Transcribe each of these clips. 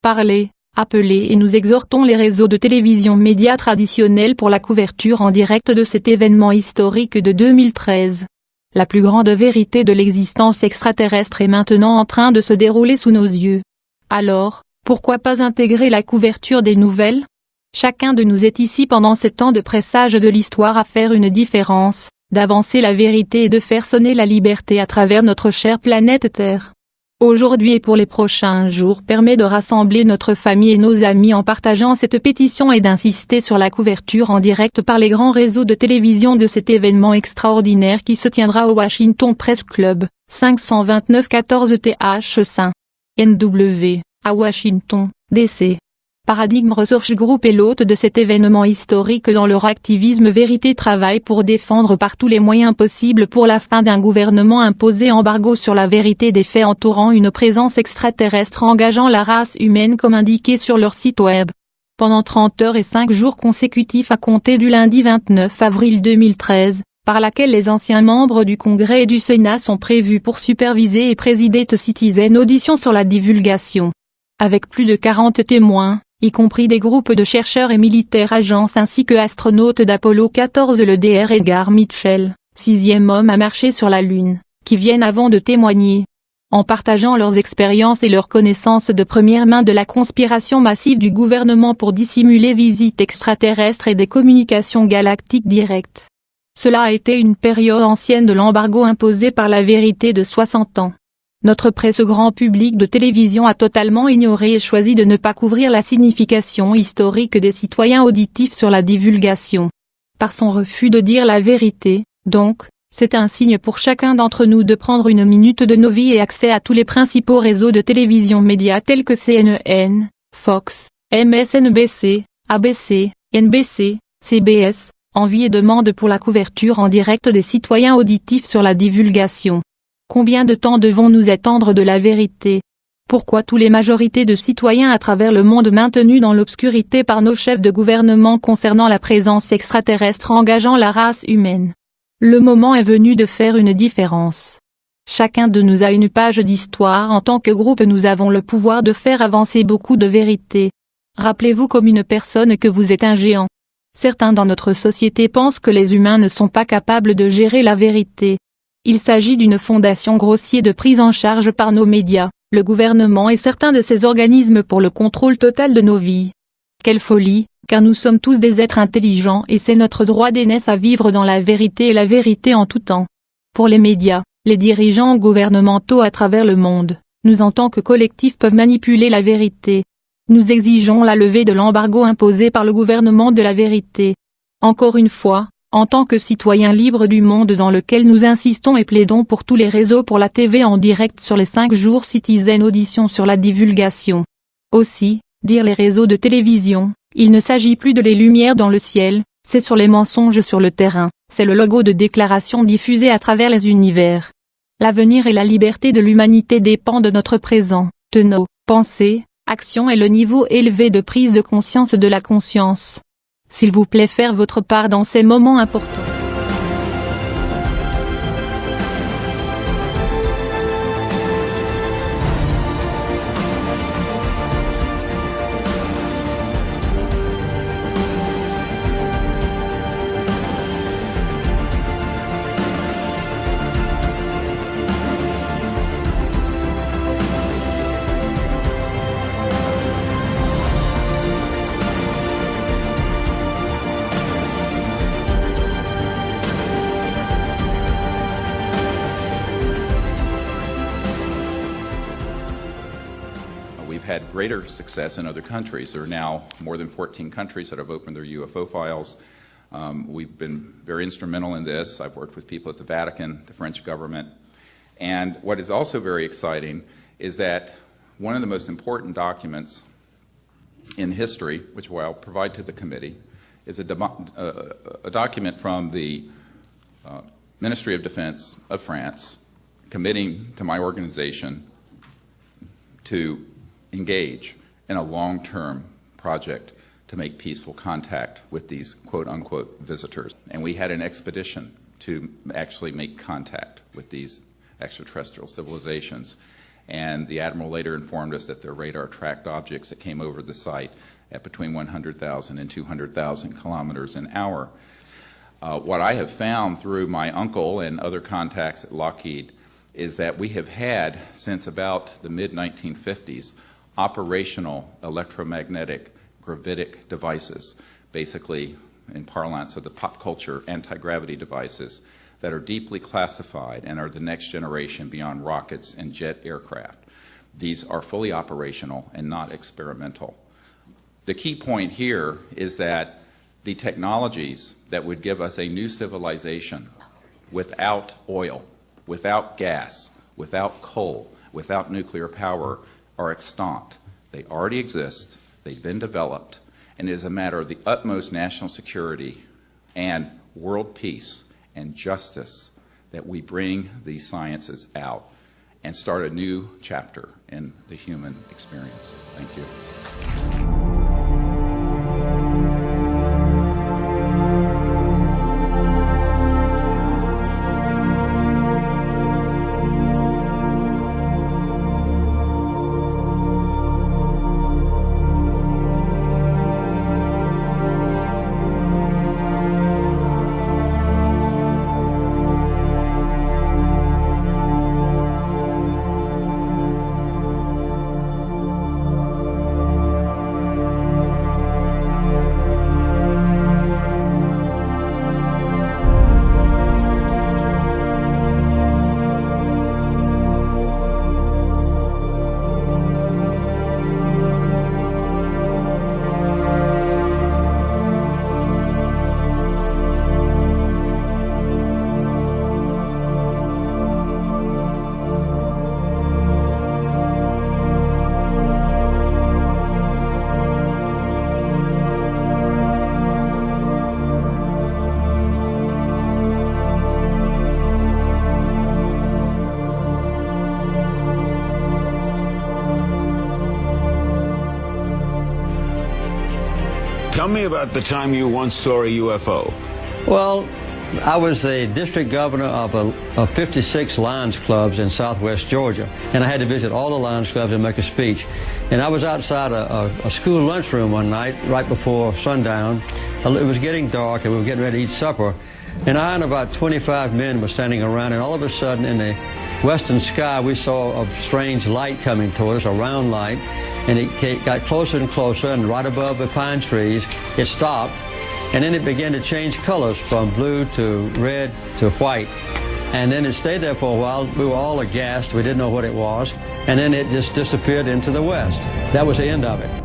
Parlez, appelez et nous exhortons les réseaux de télévision médias traditionnels pour la couverture en direct de cet événement historique de 2013. La plus grande vérité de l'existence extraterrestre est maintenant en train de se dérouler sous nos yeux. Alors, pourquoi pas intégrer la couverture des nouvelles? Chacun de nous est ici pendant ces temps de pressage de l'histoire à faire une différence, d'avancer la vérité et de faire sonner la liberté à travers notre chère planète Terre. Aujourd'hui et pour les prochains jours permet de rassembler notre famille et nos amis en partageant cette pétition et d'insister sur la couverture en direct par les grands réseaux de télévision de cet événement extraordinaire qui se tiendra au Washington Press Club, 529 14 TH 5. NW, à Washington, D.C. Paradigm Research Group est l'hôte de cet événement historique dans leur activisme Vérité travaille pour défendre par tous les moyens possibles pour la fin d'un gouvernement imposé embargo sur la vérité des faits entourant une présence extraterrestre engageant la race humaine comme indiqué sur leur site web. Pendant 30 heures et 5 jours consécutifs à compter du lundi 29 avril 2013, par laquelle les anciens membres du Congrès et du Sénat sont prévus pour superviser et présider The Citizen Audition sur la divulgation. Avec plus de 40 témoins, y compris des groupes de chercheurs et militaires agences ainsi que astronautes d'Apollo 14 le Dr Edgar Mitchell, 6e homme à marcher sur la Lune, qui viennent avant de témoigner. En partageant leurs expériences et leurs connaissances de première main de la conspiration massive du gouvernement pour dissimuler visites extraterrestres et des communications galactiques directes. Cela a été une période ancienne de l'embargo imposé par la vérité de 60 ans. Notre presse grand public de télévision a totalement ignoré et choisi de ne pas couvrir la signification historique des citoyens auditifs sur la divulgation. Par son refus de dire la vérité, donc, c'est un signe pour chacun d'entre nous de prendre une minute de nos vies et accès à tous les principaux réseaux de télévision médias tels que CNN, Fox, MSNBC, ABC, NBC, CBS, envie et demande pour la couverture en direct des citoyens auditifs sur la divulgation. Combien de temps devons-nous attendre de la vérité? Pourquoi toutes les majorités de citoyens à travers le monde maintenus dans l'obscurité par nos chefs de gouvernement concernant la présence extraterrestre engageant la race humaine? Le moment est venu de faire une différence. Chacun de nous a une page d'histoire. En tant que groupe nous avons le pouvoir de faire avancer beaucoup de vérité. Rappelez-vous comme une personne que vous êtes un géant. Certains dans notre société pensent que les humains ne sont pas capables de gérer la vérité. Il s'agit d'une fondation grossière de prise en charge par nos médias, le gouvernement et certains de ces organismes pour le contrôle total de nos vies. Quelle folie, car nous sommes tous des êtres intelligents et c'est notre droit d'aînesse à vivre dans la vérité et la vérité en tout temps. Pour les médias, les dirigeants gouvernementaux à travers le monde, nous en tant que collectif peuvent manipuler la vérité. Nous exigeons la levée de l'embargo imposé par le gouvernement de la vérité. Encore une fois, en tant que citoyens libres du monde dans lequel nous insistons et plaidons pour tous les réseaux pour la TV en direct sur les 5 jours Citizen Audition sur la divulgation. Aussi, dire les réseaux de télévision, il ne s'agit plus de les lumières dans le ciel, c'est sur les mensonges sur le terrain, c'est le logo de déclaration diffusé à travers les univers. L'avenir et la liberté de l'humanité dépendent de notre présent, de nos pensées, actions et le niveau élevé de prise de conscience de la conscience. S'il vous plaît faire votre part dans ces moments importants. We've had greater success in other countries. There are now more than 14 countries that have opened their UFO files. We've been very instrumental in this. I've worked with people at the Vatican, the French government. And what is also very exciting is that one of the most important documents in history, which I'll provide to the committee, is a document from the Ministry of Defense of France committing to my organization to engage in a long-term project to make peaceful contact with these quote-unquote visitors. And we had an expedition to actually make contact with these extraterrestrial civilizations. And the Admiral later informed us that their radar tracked objects that came over the site at between 100,000 and 200,000 kilometers an hour. What I have found through my uncle and other contacts at Lockheed is that we have had, since about the mid-1950s, operational electromagnetic gravitic devices, basically in parlance of the pop culture anti-gravity devices, that are deeply classified and are the next generation beyond rockets and jet aircraft. These are fully operational and not experimental. The key point here is that the technologies that would give us a new civilization without oil, without gas, without coal, without nuclear power are extant. They already exist, they've been developed, and it is a matter of the utmost national security and world peace and justice that we bring these sciences out and start a new chapter in the human experience. Thank you. Tell me about the time you once saw a UFO. Well, I was the district governor of 56 Lions Clubs in southwest Georgia, and I had to visit all the Lions Clubs and make a speech. And I was outside a school lunchroom one night, right before sundown. It was getting dark, and we were getting ready to eat supper. And I and about 25 men were standing around, and all of a sudden in the western sky we saw a strange light coming toward us, a round light. And it got closer and closer, and right above the pine trees, it stopped. And then it began to change colors from blue to red to white. And then it stayed there for a while. We were all aghast. We didn't know what it was. And then it just disappeared into the west. That was the end of it.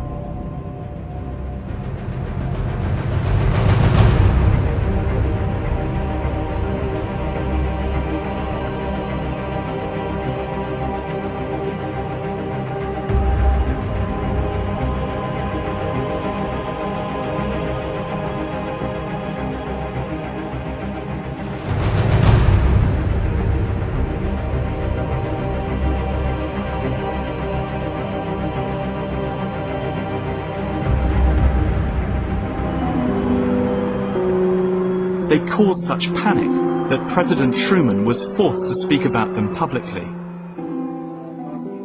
They caused such panic that President Truman was forced to speak about them publicly.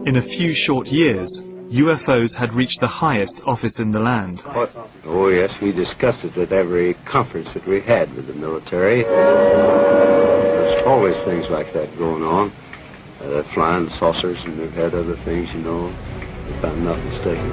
In a few short years, UFOs had reached the highest office in the land. Oh yes, we discussed it at every conference that we had with the military. There's always things like that going on. Flying saucers, and they've had other things, you know, if I'm not mistaken.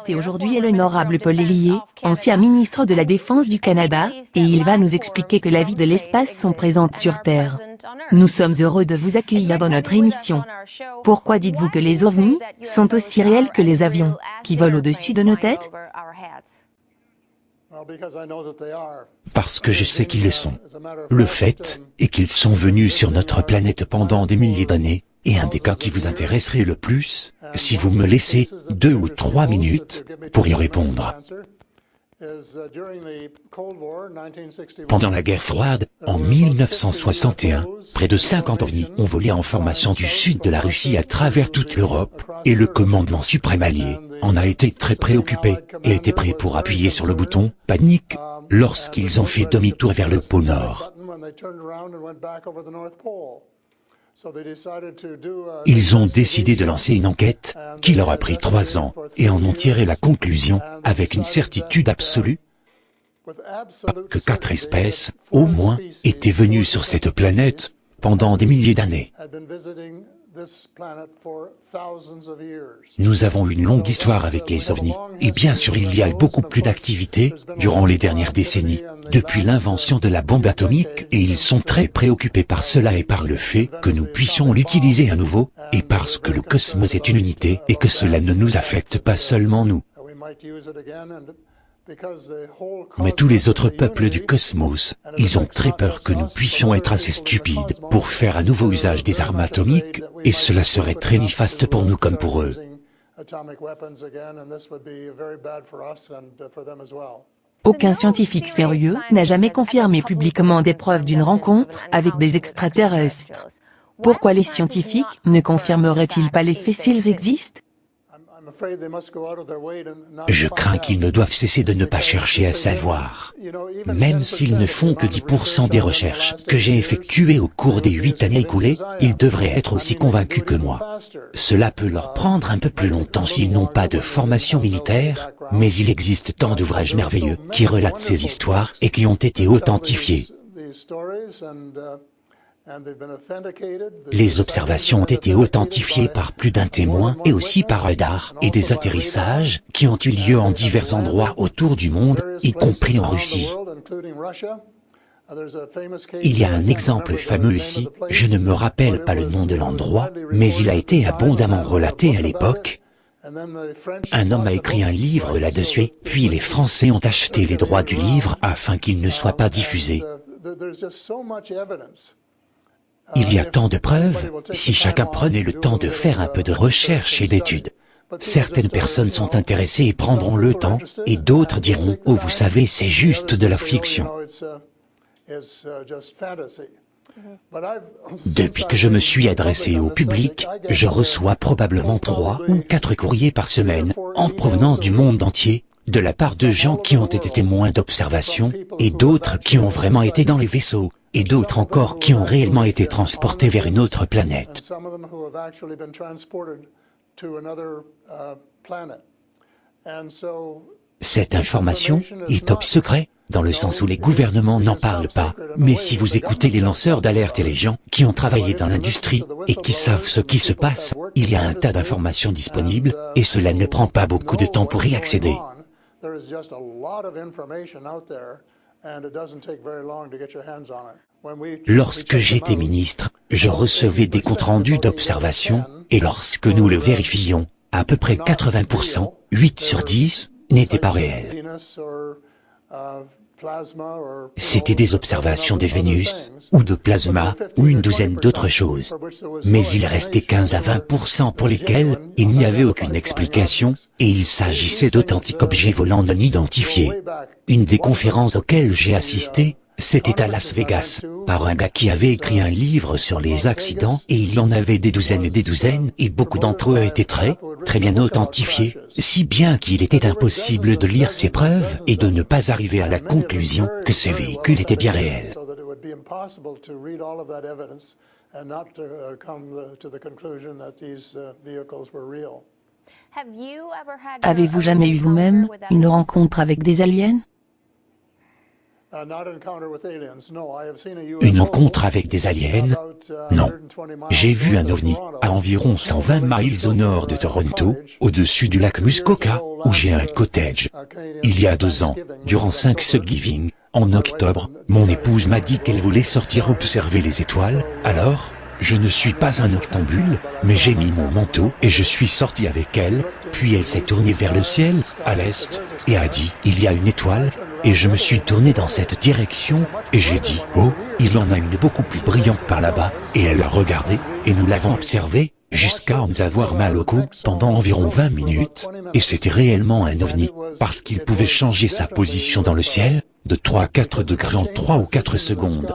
invité aujourd'hui est l'honorable Paul Hélier, ancien ministre de la Défense du Canada, et il va nous expliquer que la vie de l'espace sont présentes sur Terre. Nous sommes heureux de vous accueillir dans notre émission. Pourquoi dites-vous que les ovnis sont aussi réels que les avions qui volent au-dessus de nos têtes? Parce que je sais qu'ils le sont. Le fait est qu'ils sont venus sur notre planète pendant des milliers d'années, et un des cas qui vous intéresserait le plus, si vous me laissez 2 ou 3 minutes pour y répondre. Pendant la guerre froide, en 1961, près de 50 ovnis ont volé en formation du sud de la Russie à travers toute l'Europe, et le commandement suprême allié en a été très préoccupé, et était prêt pour appuyer sur le bouton « panique » lorsqu'ils ont fait demi-tour vers le pôle Nord. Ils ont décidé de lancer une enquête qui leur a pris 3 ans et en ont tiré la conclusion avec une certitude absolue que 4 espèces, au moins, étaient venues sur cette planète pendant des milliers d'années. Nous avons une longue histoire avec les ovnis, et bien sûr il y a eu beaucoup plus d'activités durant les dernières décennies, depuis l'invention de la bombe atomique, et ils sont très préoccupés par cela et par le fait que nous puissions l'utiliser à nouveau, et parce que le cosmos est une unité et que cela ne nous affecte pas seulement nous. Mais tous les autres peuples du cosmos, ils ont très peur que nous puissions être assez stupides pour faire à nouveau usage des armes atomiques, et cela serait très néfaste pour nous comme pour eux. Aucun scientifique sérieux n'a jamais confirmé publiquement des preuves d'une rencontre avec des extraterrestres. Pourquoi les scientifiques ne confirmeraient-ils pas les faits s'ils existent? Je crains qu'ils ne doivent cesser de ne pas chercher à savoir. Même s'ils ne font que 10% des recherches que j'ai effectuées au cours des 8 années écoulées, ils devraient être aussi convaincus que moi. Cela peut leur prendre un peu plus longtemps s'ils n'ont pas de formation militaire, mais il existe tant d'ouvrages merveilleux qui relatent ces histoires et qui ont été authentifiés. Les observations ont été authentifiées par plus d'un témoin et aussi par radar, et des atterrissages qui ont eu lieu en divers endroits autour du monde, y compris en Russie. Il y a un exemple fameux ici, je ne me rappelle pas le nom de l'endroit, mais il a été abondamment relaté à l'époque. Un homme a écrit un livre là-dessus, puis les Français ont acheté les droits du livre afin qu'il ne soit pas diffusé. Il y a tant de preuves, si chacun prenait le temps de faire un peu de recherche et d'études. Certaines personnes sont intéressées et prendront le temps, et d'autres diront « Oh, vous savez, c'est juste de la fiction ». Depuis que je me suis adressé au public, je reçois probablement 3 ou 4 courriers par semaine, en provenance du monde entier, de la part de gens qui ont été témoins d'observations, et d'autres qui ont vraiment été dans les vaisseaux, et d'autres encore qui ont réellement été transportés vers une autre planète. Cette information est top secret, dans le sens où les gouvernements n'en parlent pas, mais si vous écoutez les lanceurs d'alerte et les gens qui ont travaillé dans l'industrie et qui savent ce qui se passe, il y a un tas d'informations disponibles, et cela ne prend pas beaucoup de temps pour y accéder. Lorsque j'étais ministre, je recevais des comptes rendus d'observation, et lorsque nous le vérifions, à peu près 80%, 8 sur 10, n'étaient pas réels. C'était des observations de Vénus, ou de plasma, ou une douzaine d'autres choses. Mais il restait 15 à 20% pour lesquels il n'y avait aucune explication, et il s'agissait d'authentiques objets volants non identifiés. Une des conférences auxquelles j'ai assisté, c'était à Las Vegas, par un gars qui avait écrit un livre sur les accidents, et il en avait des douzaines, et beaucoup d'entre eux étaient très bien authentifiés, si bien qu'il était impossible de lire ces preuves et de ne pas arriver à la conclusion que ces véhicules étaient bien réels. Avez-vous jamais eu vous-même une rencontre avec des aliens? Une rencontre avec des aliens? Non. J'ai vu un ovni à environ 120 miles au nord de Toronto, au-dessus du lac Muskoka, où j'ai un cottage. Il y a 2 ans, durant Thanksgiving, en octobre, mon épouse m'a dit qu'elle voulait sortir observer les étoiles, alors, je ne suis pas un octambule, mais j'ai mis mon manteau et je suis sorti avec elle, puis elle s'est tournée vers le ciel, à l'est, et a dit « Il y a une étoile », et je me suis tourné dans cette direction, et j'ai dit « Oh, il en a une beaucoup plus brillante par là-bas », et elle a regardé, et nous l'avons observée, jusqu'à en avoir mal au cou pendant environ 20 minutes, et c'était réellement un ovni, parce qu'il pouvait changer sa position dans le ciel, de 3 à 4 degrés en 3 ou 4 secondes.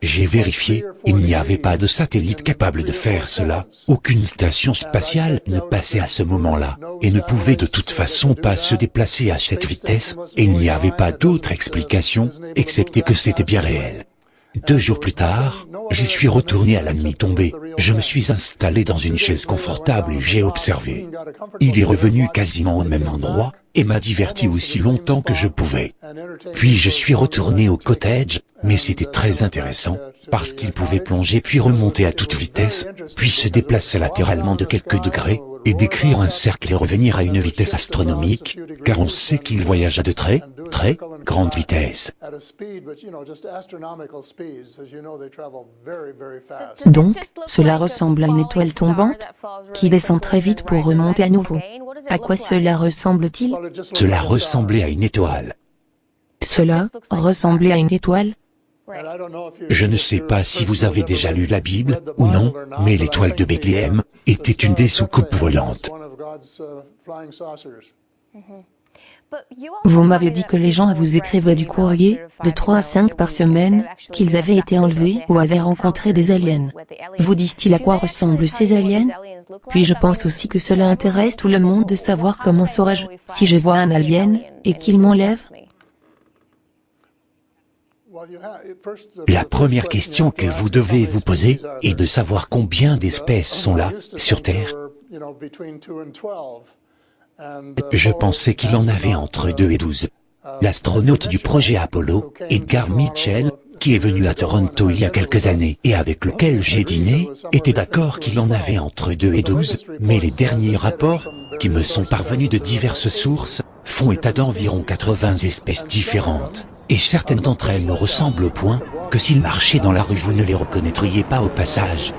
J'ai vérifié, il n'y avait pas de satellite capable de faire cela, aucune station spatiale ne passait à ce moment-là, et ne pouvait de toute façon pas se déplacer à cette vitesse, et il n'y avait pas d'autre explication, excepté que c'était bien réel. 2 jours plus tard, j'y suis retourné à la nuit tombée, je me suis installé dans une chaise confortable et j'ai observé. Il est revenu quasiment au même endroit, et m'a diverti aussi longtemps que je pouvais. Puis je suis retourné au cottage, mais c'était très intéressant, parce qu'il pouvait plonger puis remonter à toute vitesse, puis se déplacer latéralement de quelques degrés, et décrire un cercle et revenir à une vitesse astronomique, car on sait qu'il voyage à de très grande vitesse. Donc, cela ressemble à une étoile tombante, qui descend très vite pour remonter à nouveau. À quoi cela ressemble-t-il? Cela ressemblait à une étoile. Cela ressemblait à une étoile? Je ne sais pas si vous avez déjà lu la Bible, ou non, mais l'étoile de Bethléem était une des soucoupes volantes. Vous m'avez dit que les gens vous écrivaient du courrier, de 3 à 5 par semaine, qu'ils avaient été enlevés ou avaient rencontré des aliens. Vous disent-ils à quoi ressemblent ces aliens? Puis je pense aussi que cela intéresse tout le monde de savoir comment saurais-je, si je vois un alien, et qu'il m'enlève? La première question que vous devez vous poser est de savoir combien d'espèces sont là, sur Terre. Je pensais qu'il en avait entre 2 et 12. L'astronaute du projet Apollo, Edgar Mitchell, qui est venu à Toronto il y a quelques années et avec lequel j'ai dîné, était d'accord qu'il en avait entre 2 et 12, mais les derniers rapports, qui me sont parvenus de diverses sources, font état d'environ 80 espèces différentes. Et certaines d'entre elles nous ressemblent au point que s'ils marchaient dans la rue vous ne les reconnaîtriez pas au passage.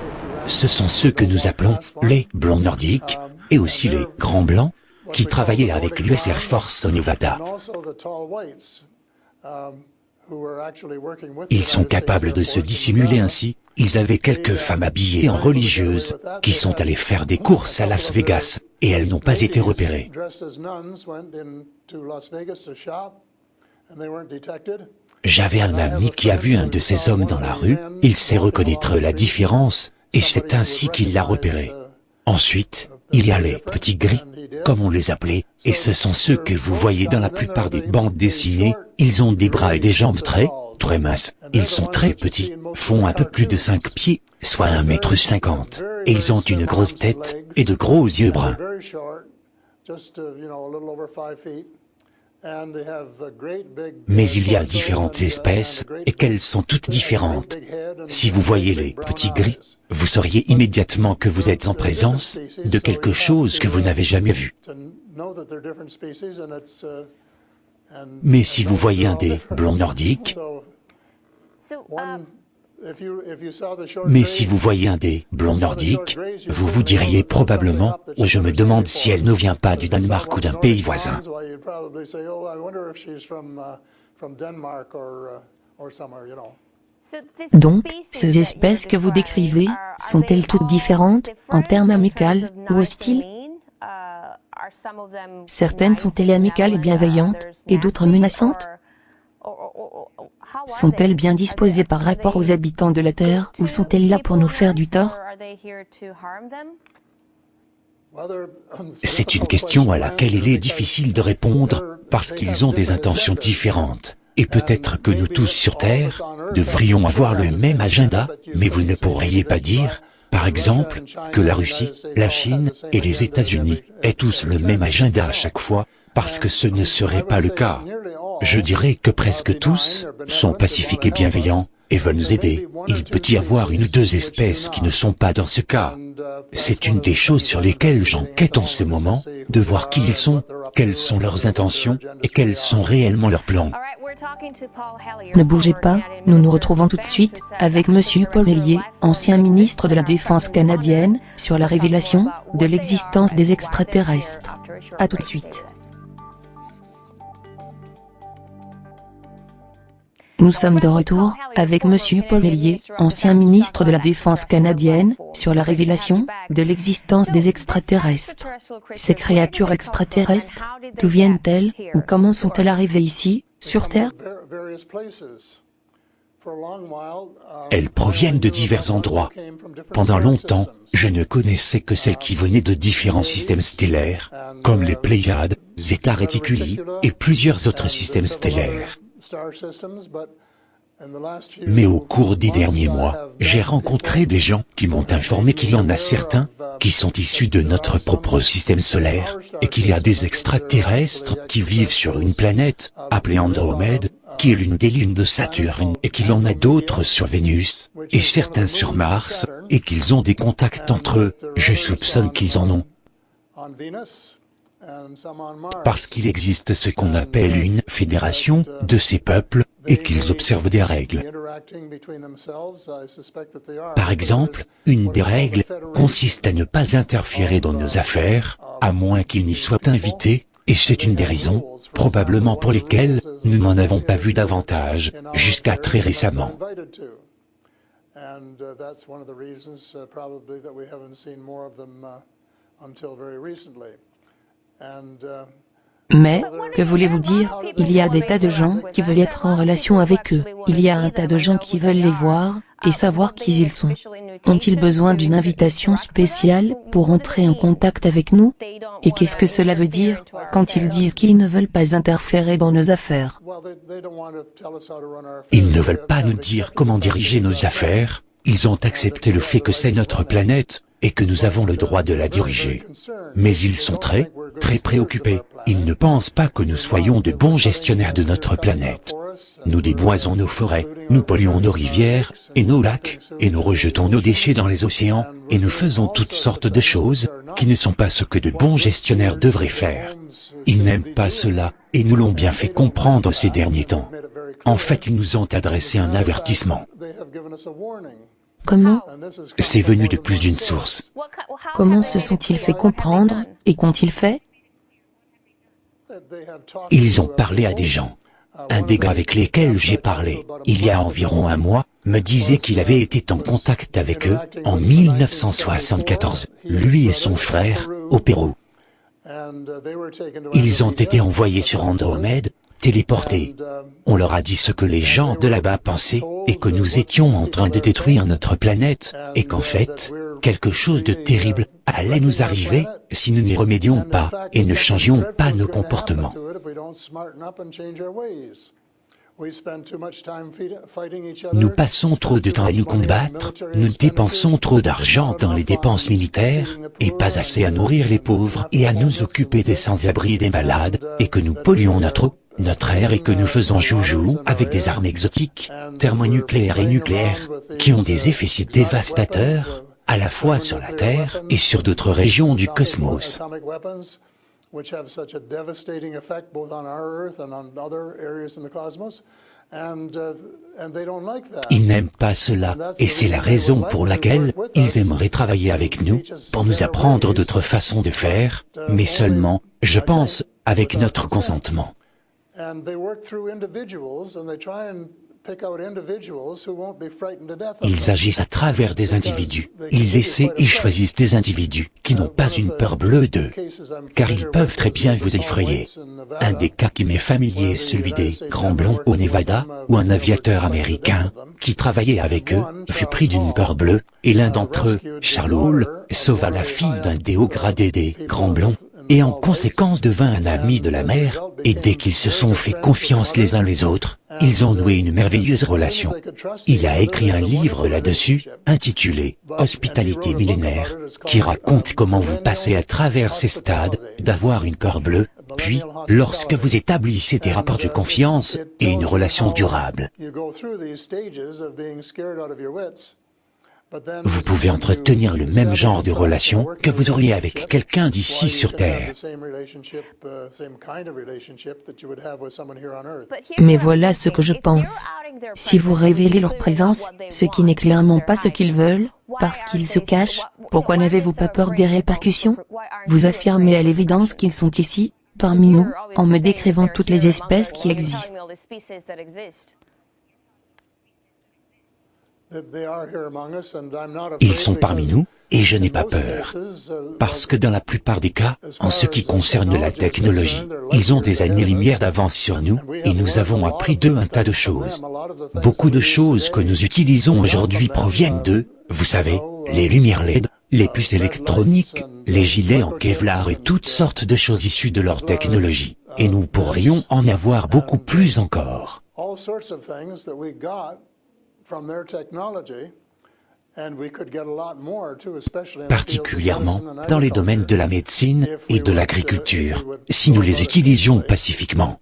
Ce sont ceux que nous appelons les blonds nordiques, et aussi les grands blancs, qui travaillaient avec l'US Air Force au Nevada. Ils sont capables de se dissimuler ainsi. Ils avaient quelques femmes habillées en religieuses, qui sont allées faire des courses à Las Vegas, et elles n'ont pas été repérées. J'avais un ami qui a vu un de ces hommes dans la rue, il sait reconnaître la différence, et c'est ainsi qu'il l'a repéré. Ensuite, il y a les petits gris, comme on les appelait, et ce sont ceux que vous voyez dans la plupart des bandes dessinées. Ils ont des bras et des jambes très minces, ils sont très petits, font un peu plus de 5 pieds, soit 1,50 m, et ils ont une grosse tête et de gros yeux bruns. Mais il y a différentes espèces, et qu'elles sont toutes différentes. Si vous voyez les petits gris, vous sauriez immédiatement que vous êtes en présence de quelque chose que vous n'avez jamais vu. Mais si vous voyez un des blonds nordiques, vous vous diriez probablement « Oh, je me demande si elle ne vient pas du Danemark ou d'un pays voisin ». Donc, ces espèces que vous décrivez, sont-elles toutes différentes, en termes amicales ou hostiles? Certaines sont-elles amicales et bienveillantes, et d'autres menaçantes? Sont-elles bien disposées par rapport aux habitants de la Terre, ou sont-elles là pour nous faire du tort? C'est une question à laquelle il est difficile de répondre, parce qu'ils ont des intentions différentes. Et peut-être que nous tous sur Terre devrions avoir le même agenda, mais vous ne pourriez pas dire, par exemple, que la Russie, la Chine et les États-Unis aient tous le même agenda à chaque fois, parce que ce ne serait pas le cas. Je dirais que presque tous sont pacifiques et bienveillants, et veulent nous aider. Il peut y avoir une ou deux espèces qui ne sont pas dans ce cas. C'est une des choses sur lesquelles j'enquête en ce moment, de voir qui ils sont, quelles sont leurs intentions, et quels sont réellement leurs plans. Ne bougez pas, nous nous retrouvons tout de suite avec Monsieur Paul Hellyer, ancien ministre de la Défense canadienne, sur la révélation de l'existence des extraterrestres. À tout de suite. Nous sommes de retour avec Monsieur Paul Hellyer, ancien ministre de la Défense canadienne, sur la révélation de l'existence des extraterrestres. Ces créatures extraterrestres, d'où viennent-elles ou comment sont-elles arrivées ici, sur Terre? Elles proviennent de divers endroits. Pendant longtemps, je ne connaissais que celles qui venaient de différents systèmes stellaires, comme les Pléiades, Zeta Reticuli, et plusieurs autres systèmes stellaires. Mais au cours des derniers mois, j'ai rencontré des gens qui m'ont informé qu'il y en a certains qui sont issus de notre propre système solaire, et qu'il y a des extraterrestres qui vivent sur une planète, appelée Andromède, qui est l'une des lunes de Saturne, et qu'il en a d'autres sur Vénus, et certains sur Mars, et qu'ils ont des contacts entre eux. Je soupçonne qu'ils en ont. Parce qu'il existe ce qu'on appelle une fédération de ces peuples, et qu'ils observent des règles. Par exemple, une des règles consiste à ne pas interférer dans nos affaires, à moins qu'ils n'y soient invités, et c'est une des raisons, probablement pour lesquelles, nous n'en avons pas vu davantage, jusqu'à très récemment. Mais, que voulez-vous dire? Il y a des tas de gens qui veulent être en relation avec eux. Il y a un tas de gens qui veulent les voir, et savoir qui ils sont. Ont-ils besoin d'une invitation spéciale pour entrer en contact avec nous? Et qu'est-ce que cela veut dire, quand ils disent qu'ils ne veulent pas interférer dans nos affaires? Ils ne veulent pas nous dire comment diriger nos affaires, ils ont accepté le fait que c'est notre planète, et que nous avons le droit de la diriger. Mais ils sont très préoccupés. Ils ne pensent pas que nous soyons de bons gestionnaires de notre planète. Nous déboisons nos forêts, nous polluons nos rivières et nos lacs, et nous rejetons nos déchets dans les océans, et nous faisons toutes sortes de choses qui ne sont pas ce que de bons gestionnaires devraient faire. Ils n'aiment pas cela, et nous l'ont bien fait comprendre ces derniers temps. En fait, ils nous ont adressé un avertissement. Comment? C'est venu de plus d'une source. Comment se sont-ils fait comprendre, et qu'ont-ils fait? Ils ont parlé à des gens. Un des gars avec lesquels j'ai parlé, il y a environ un mois, me disait qu'il avait été en contact avec eux, en 1974, lui et son frère, au Pérou. Ils ont été envoyés sur Andromède, téléportés. On leur a dit ce que les gens de là-bas pensaient, et que nous étions en train de détruire notre planète, et qu'en fait, quelque chose de terrible allait nous arriver si nous n'y remédions pas, et ne changions pas nos comportements. Nous passons trop de temps à nous combattre, nous dépensons trop d'argent dans les dépenses militaires, et pas assez à nourrir les pauvres et à nous occuper des sans-abri et des malades, et que nous polluons notre air et que nous faisons joujou avec des armes exotiques, thermonucléaires et nucléaires, qui ont des effets si dévastateurs, à la fois sur la Terre et sur d'autres régions du cosmos. Ils n'aiment pas cela, et c'est la raison pour laquelle ils aimeraient travailler avec nous, pour nous apprendre d'autres façons de faire, mais seulement, je pense, avec notre consentement. Ils agissent à travers des individus. Ils essaient et choisissent des individus qui n'ont pas une peur bleue d'eux, car ils peuvent très bien vous effrayer. Un des cas qui m'est familier est celui des Grands Blonds au Nevada, où un aviateur américain, qui travaillait avec eux, fut pris d'une peur bleue, et l'un d'entre eux, Charles Hall, sauva la fille d'un des hauts gradés des Grands Blonds, et en conséquence devint un ami de la mère, et dès qu'ils se sont fait confiance les uns les autres, ils ont noué une merveilleuse relation. Il a écrit un livre là-dessus, intitulé « Hospitalité millénaire », qui raconte comment vous passez à travers ces stades, d'avoir une peur bleue, Puis, lorsque vous établissez des rapports de confiance et une relation durable, vous pouvez entretenir le même genre de relation que vous auriez avec quelqu'un d'ici sur Terre. Mais voilà ce que je pense. Si vous révélez leur présence, ce qui n'est clairement pas ce qu'ils veulent, parce qu'ils se cachent, pourquoi n'avez-vous pas peur des répercussions? Vous affirmez à l'évidence qu'ils sont ici, parmi nous, en me décrivant toutes les espèces qui existent. Ils sont parmi nous, et je n'ai pas peur. Parce que dans la plupart des cas, en ce qui concerne la technologie, ils ont des années-lumière d'avance sur nous, et nous avons appris d'eux un tas de choses. Beaucoup de choses que nous utilisons aujourd'hui proviennent d'eux, vous savez, les lumières LED, les puces électroniques, les gilets en Kevlar et toutes sortes de choses issues de leur technologie. Et nous pourrions en avoir beaucoup plus encore. Particulièrement dans les domaines de la médecine et de l'agriculture, si nous les utilisions pacifiquement.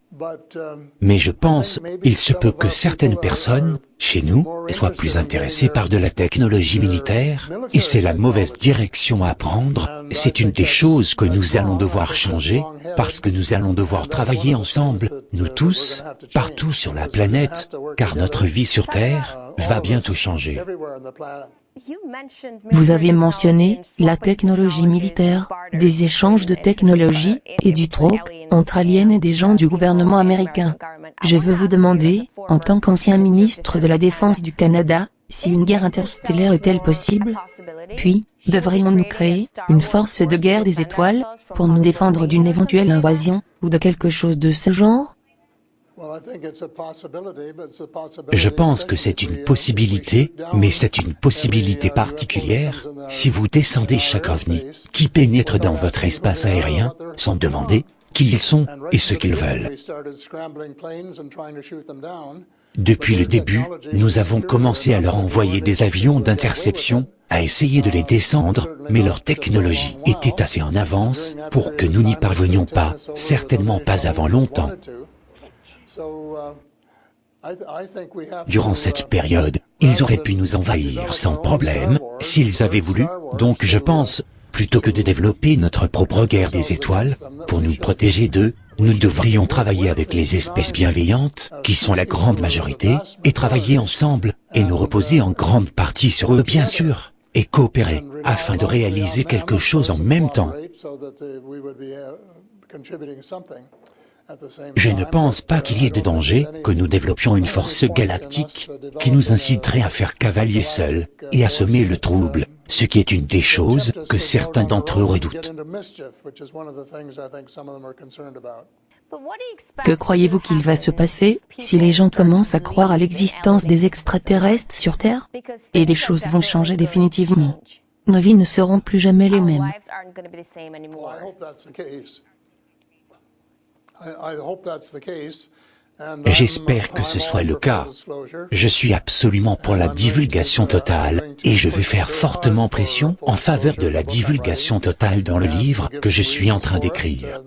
Mais je pense, il se peut que certaines personnes, chez nous, soient plus intéressées par de la technologie militaire, et c'est la mauvaise direction à prendre, c'est une des choses que nous allons devoir changer, parce que nous allons devoir travailler ensemble, nous tous, partout sur la planète, car notre vie sur Terre va bientôt changer. Vous avez mentionné la technologie militaire, des échanges de technologie et du troc entre aliens et des gens du gouvernement américain. Je veux vous demander, en tant qu'ancien ministre de la Défense du Canada, si une guerre interstellaire est-elle possible? Puis, devrions-nous créer une force de guerre des étoiles pour nous défendre d'une éventuelle invasion ou de quelque chose de ce genre? Je pense que c'est une possibilité, mais c'est une possibilité particulière, si vous descendez chaque ovni qui pénètre dans votre espace aérien, sans demander qui ils sont et ce qu'ils veulent. Depuis le début, nous avons commencé à leur envoyer des avions d'interception, à essayer de les descendre, mais leur technologie était assez en avance pour que nous n'y parvenions pas, certainement pas avant longtemps. Durant cette période, ils auraient pu nous envahir sans problème, s'ils avaient voulu, donc je pense, plutôt que de développer notre propre guerre des étoiles, pour nous protéger d'eux, nous devrions travailler avec les espèces bienveillantes, qui sont la grande majorité, et travailler ensemble, et nous reposer en grande partie sur eux bien sûr, et coopérer, afin de réaliser quelque chose en même temps. Je ne pense pas qu'il y ait de danger que nous développions une force galactique qui nous inciterait à faire cavalier seul et à semer le trouble, ce qui est une des choses que certains d'entre eux redoutent. Que croyez-vous qu'il va se passer si les gens commencent à croire à l'existence des extraterrestres sur Terre? Et les choses vont changer définitivement. Nos vies ne seront plus jamais les mêmes. J'espère que ce soit le cas. Je suis absolument pour la divulgation totale, et je vais faire fortement pression en faveur de la divulgation totale dans le livre que je suis en train d'écrire.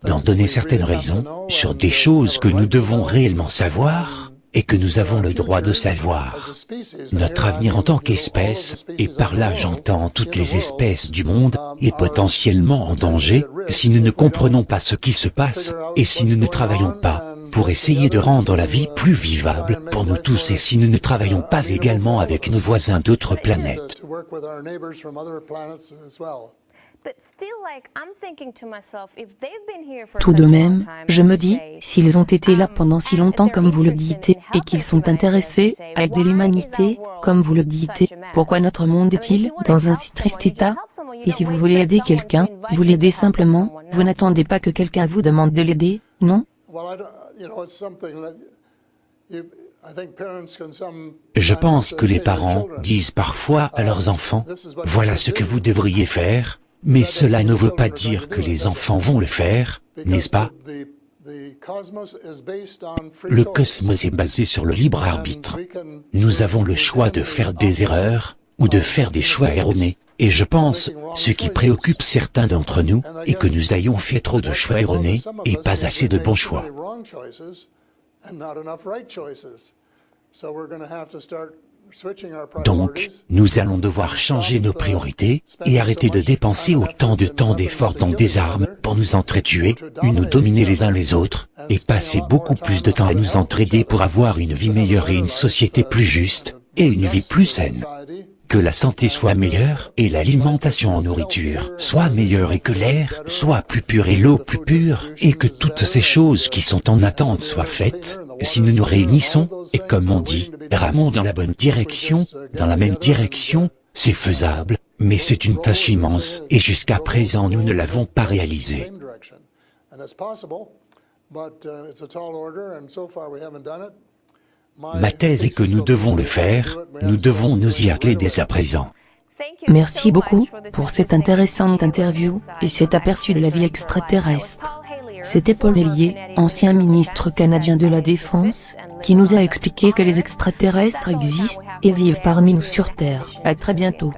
D'en donner certaines raisons sur des choses que nous devons réellement savoir, et que nous avons le droit de savoir. Notre avenir en tant qu'espèce, et par là j'entends toutes les espèces du monde, est potentiellement en danger si nous ne comprenons pas ce qui se passe, et si nous ne travaillons pas pour essayer de rendre la vie plus vivable pour nous tous, et si nous ne travaillons pas également avec nos voisins d'autres planètes. Tout de même, je me dis, s'ils ont été là pendant si longtemps comme vous le dites, et qu'ils sont intéressés à aider l'humanité, comme vous le dites, pourquoi notre monde est-il dans un si triste état? Et si vous voulez aider quelqu'un, vous l'aidez simplement, vous n'attendez pas que quelqu'un vous demande de l'aider, non? Je pense que les parents disent parfois à leurs enfants, « Voilà ce que vous devriez faire », mais cela ne veut pas dire que les enfants vont le faire, n'est-ce pas? Le cosmos est basé sur le libre arbitre. Nous avons le choix de faire des erreurs, ou de faire des choix erronés, Et je pense, ce qui préoccupe certains d'entre nous, est que nous ayons fait trop de choix erronés, et pas assez de bons choix. Donc, nous allons devoir changer nos priorités, et arrêter de dépenser autant de temps d'efforts dans des armes, pour nous entretuer, ou nous dominer les uns les autres, et passer beaucoup plus de temps à nous entraider pour avoir une vie meilleure et une société plus juste, et une vie plus saine. Que la santé soit meilleure, et l'alimentation en nourriture soit meilleure et que l'air soit plus pur et l'eau plus pure, et que toutes ces choses qui sont en attente soient faites, si nous nous réunissons, et comme on dit, ramons dans la bonne direction, dans la même direction, c'est faisable, mais c'est une tâche immense, et jusqu'à présent nous ne l'avons pas réalisée. Ma thèse est que nous devons le faire, nous devons nous y atteler dès à présent. Merci beaucoup pour cette intéressante interview et cet aperçu de la vie extraterrestre. C'était Paul Hellyer, ancien ministre canadien de la Défense, qui nous a expliqué que les extraterrestres existent et vivent parmi nous sur Terre. À très bientôt.